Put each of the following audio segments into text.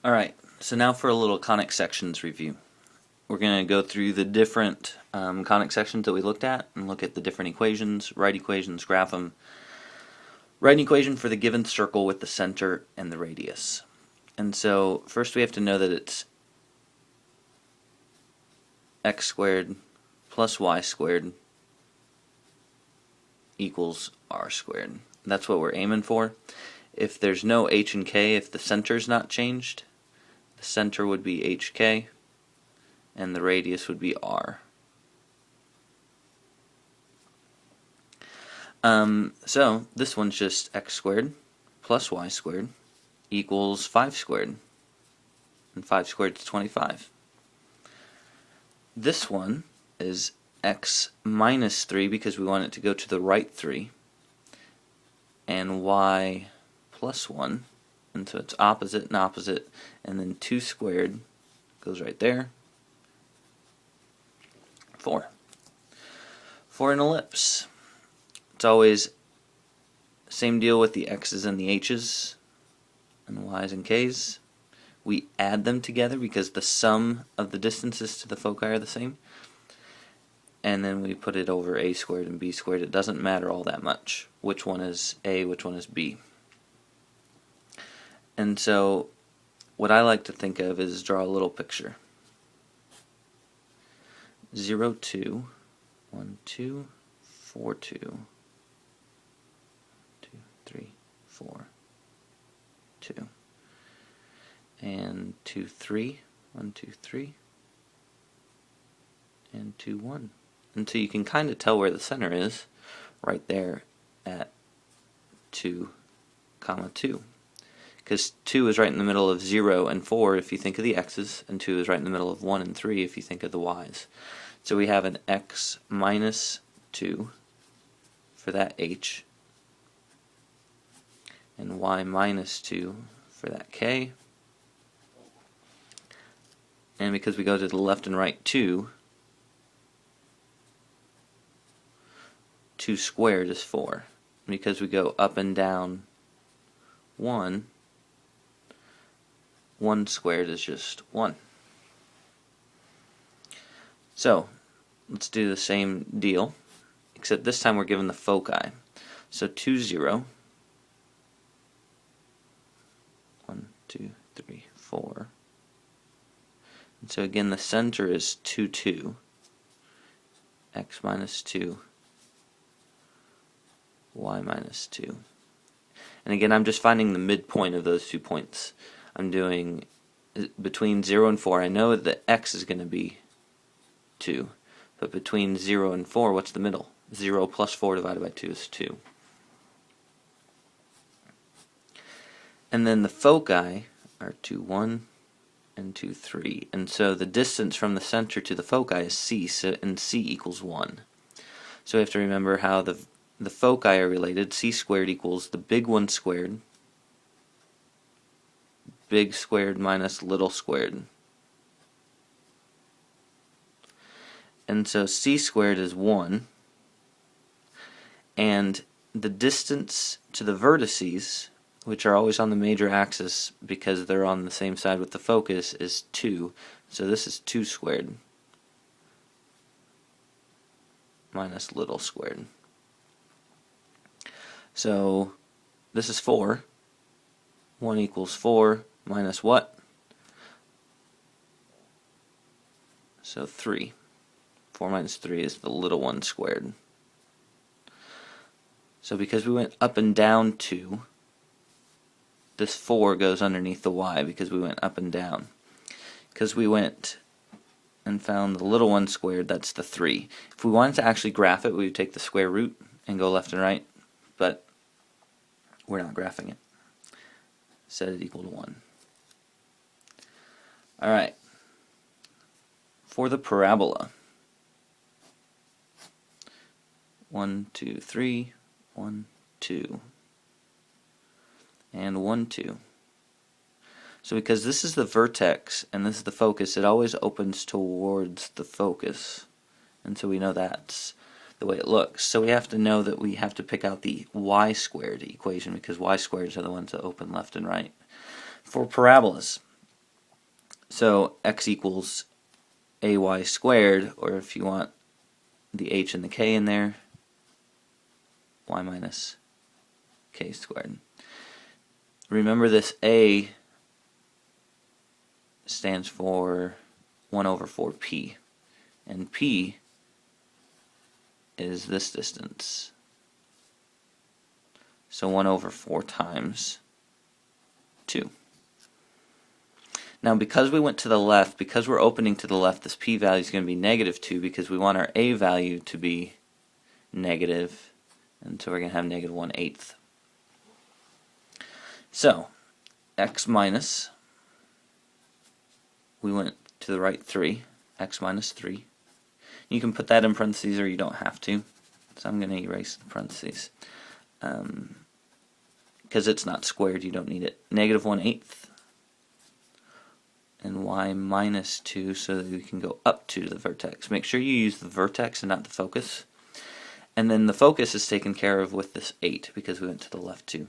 Alright, so now for a little conic sections review. We're going to go through the different conic sections that we looked at and look at the different equations, write equations, graph them. Write an equation for the given circle with the center and the radius. And so first we have to know that it's x squared plus y squared equals r squared. That's what we're aiming for. If there's no h and k, if the center's not changed, the center would be hk and the radius would be r. So this one's just x squared plus y squared equals 5 squared, and 5 squared is 25. This one is x minus 3 because we want it to go to the right 3, and y plus 1, and so it's opposite and opposite, and then 2 squared goes right there. 4. For an ellipse, it's always same deal with the x's and the h's and y's and k's. We add them together because the sum of the distances to the foci are the same, and then we put it over a squared and b squared. It doesn't matter all that much which one is a, which one is b. And so what I like to think of is draw a little picture. 0, 2, 1, 2, 4, 2, 2, 3, 4, 2, and 2, 3, 1, 2, 3, and 2, 1. And so you can kind of tell where the center is right there at 2, 2. Because 2 is right in the middle of 0 and 4 if you think of the x's, and 2 is right in the middle of 1 and 3 if you think of the y's. So we have an x minus 2 for that h, and y minus 2 for that k. And because we go to the left and right 2 squared is 4. And because we go up and down 1 squared is just 1. So let's do the same deal, except this time we're given the foci. So 2, 0, 1, 2, 3, 4. And so again the center is 2, 2, x minus 2, y minus 2. And again I'm just finding the midpoint of those 2 points. I'm doing between 0 and 4. I know that x is going to be 2, but between 0 and 4, what's the middle? 0 plus 4 divided by 2 is 2. And then the foci are 2, 1 and 2, 3. And so the distance from the center to the foci is c, and c equals 1. So we have to remember how the foci are related. C squared equals the big one squared, big squared minus little squared. And so c squared is 1, and the distance to the vertices, which are always on the major axis because they're on the same side with the focus, is 2. So this is 2 squared minus little squared. So this is 4. 1 equals 4 minus what? So 3. 4 minus 3 is the little one squared. So because we went up and down 2, this 4 goes underneath the y because we went up and down. Because we went and found the little one squared, that's the 3. If we wanted to actually graph it, we would take the square root and go left and right, but we're not graphing it. Set it equal to 1. Alright, for the parabola, 1, 2, 3, 1, 2, and 1, 2. So because this is the vertex and this is the focus, it always opens towards the focus, and so we know that's the way it looks. So we have to know that we have to pick out the y squared equation because y squareds are the ones that open left and right. For parabolas, So x equals ay squared, or if you want the h and the k in there, y minus k squared. Remember, this a stands for 1 over 4p, and p is this distance. So 1 over 4 times 2. Now, because we went to the left, because we're opening to the left, this p value is going to be negative 2 because we want our a value to be negative, and so we're going to have negative 1/8. So, x minus, we went to the right 3, x minus 3. You can put that in parentheses or you don't have to, so I'm going to erase the parentheses. Because it's not squared, you don't need it. Negative 1/8. And y minus 2 so that we can go up 2 to the vertex. Make sure you use the vertex and not the focus. And then the focus is taken care of with this 8 because we went to the left 2.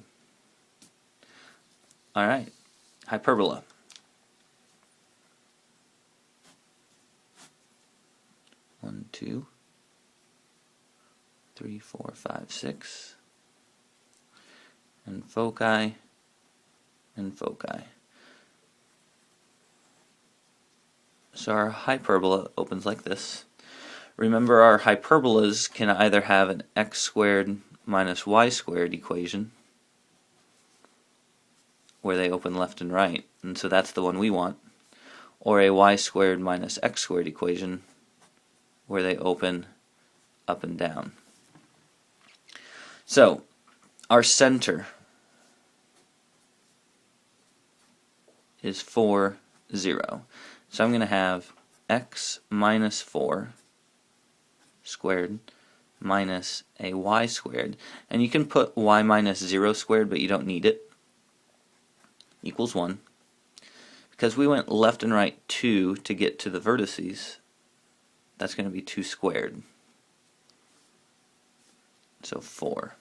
Alright, hyperbola. One, 2, 3, 4, 5, 6. And foci, and foci. So our hyperbola opens like this. Remember, our hyperbolas can either have an x squared minus y squared equation, where they open left and right, and so that's the one we want, or a y squared minus x squared equation, where they open up and down. So, our center is 4, 0. So I'm going to have x minus 4 squared minus a y squared. And you can put y minus 0 squared, but you don't need it. Equals 1. Because we went left and right 2 to get to the vertices, that's going to be 2 squared. So 4.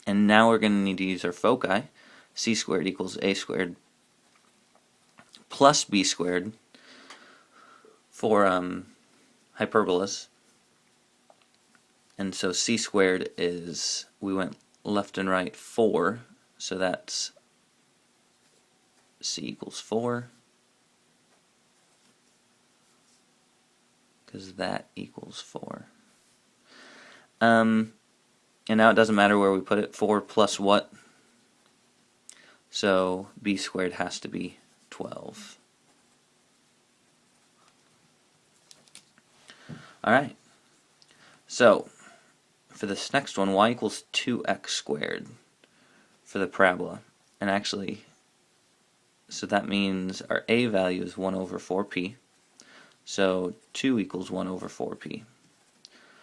And now we're going to need to use our foci. C squared equals a squared plus b squared for hyperbolas. And so c squared is, we went left and right 4, so that's c equals 4, because that equals 4. And now it doesn't matter where we put it. 4 plus what? So b squared has to be 12. Alright, so for this next one, y equals 2x squared for the parabola. And actually, so that means our a value is 1 over 4p. So 2 equals 1 over 4p.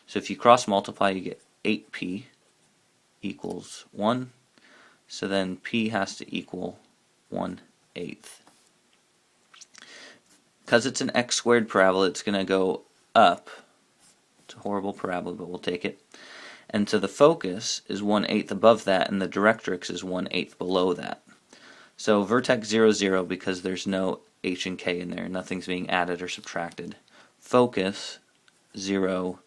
So if you cross multiply, you get 8p equals 1. So then p has to equal 1/8. Because it's an x squared parabola, it's going to go up. It's a horrible parabola, but we'll take it. And so the focus is 1/8 above that, and the directrix is 1/8 below that. So vertex 0, 0, because there's no h and k in there, nothing's being added or subtracted. Focus 0,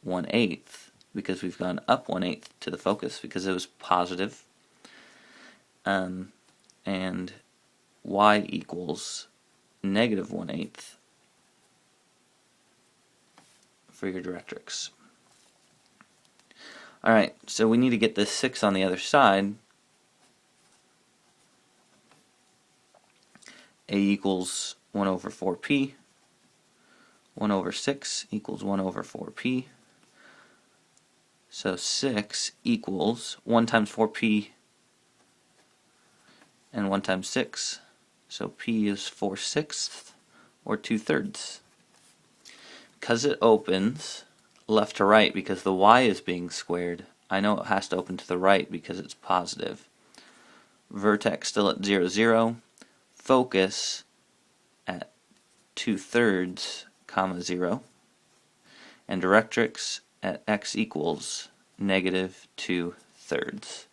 1/8, because we've gone up 1/8 to the focus because it was positive. And y equals negative 1/8 for your directrix. Alright, so we need to get this 6 on the other side. A equals 1 over 4p. 1 over 6 equals 1 over 4p. So 6 equals 1 times 4p and 1 times 6. So p is 4/6 or 2/3. Because it opens left to right because the y is being squared, I know it has to open to the right because it's positive. Vertex still at 0, 0. Focus at 2/3, 0. And directrix at x equals negative 2/3.